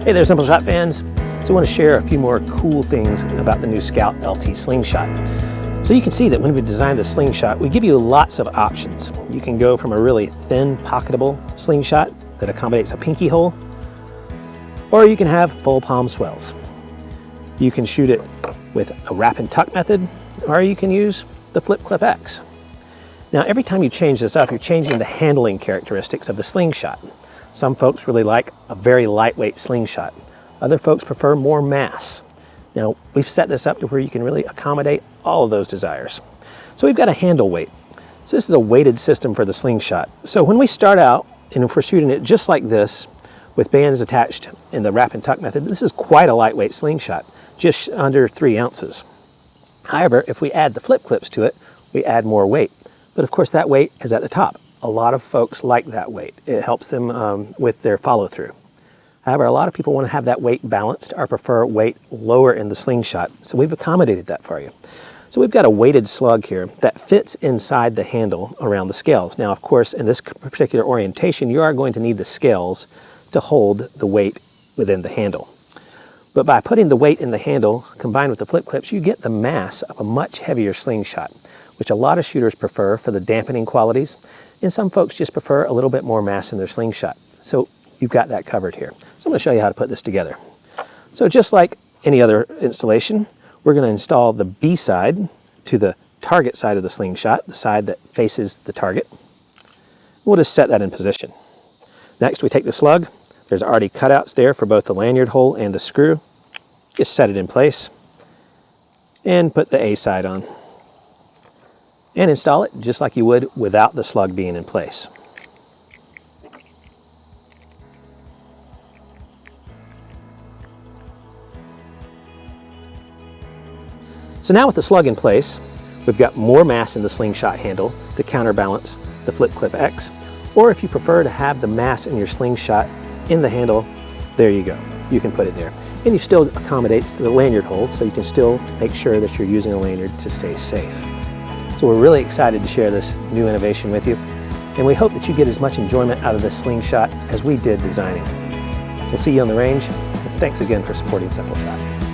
Hey there, SimpleShot fans. So I want to share a few more cool things about the new Scout LT slingshot. So you can see that when we designed the slingshot, we give you lots of options. You can go from a really thin, pocketable slingshot that accommodates a pinky hole, or you can have full palm swells. You can shoot it with a wrap and tuck method, or you can use the Flip Clip X. Now, every time you change this up, you're changing the handling characteristics of the slingshot. Some folks really like a very lightweight slingshot. Other folks prefer more mass. Now, we've set this up to where you can really accommodate all of those desires. So we've got a handle weight. So this is a weighted system for the slingshot. So when we start out, and if we're shooting it just like this, with bands attached in the wrap and tuck method, this is quite a lightweight slingshot, just under 3 ounces. However, if we add the flip clips to it, we add more weight. But of course, that weight is at the top. A lot of folks like that weight. It helps them with their follow-through. However, a lot of people want to have that weight balanced or prefer weight lower in the slingshot, so we've accommodated that for you. So we've got a weighted slug here that fits inside the handle around the scales. Now, of course, in this particular orientation, you are going to need the scales to hold the weight within the handle. But by putting the weight in the handle combined with the flip clips, you get the mass of a much heavier slingshot, which a lot of shooters prefer for the dampening qualities. And some folks just prefer a little bit more mass in their slingshot. So you've got that covered here. So I'm going to show you how to put this together. So just like any other installation, we're going to install the B side to the target side of the slingshot, the side that faces the target. We'll just set that in position. Next, we take the slug. There's already cutouts there for both the lanyard hole and the screw. Just set it in place and put the A side on. And install it just like you would without the slug being in place. So now with the slug in place, we've got more mass in the slingshot handle to counterbalance the Flip Clip X. Or if you prefer to have the mass in your slingshot in the handle, there you go. You can put it there. And you still accommodate the lanyard hole, so you can still make sure that you're using a lanyard to stay safe. So we're really excited to share this new innovation with you, and we hope that you get as much enjoyment out of this slingshot as we did designing it. We'll see you on the range, and thanks again for supporting SimpleShot.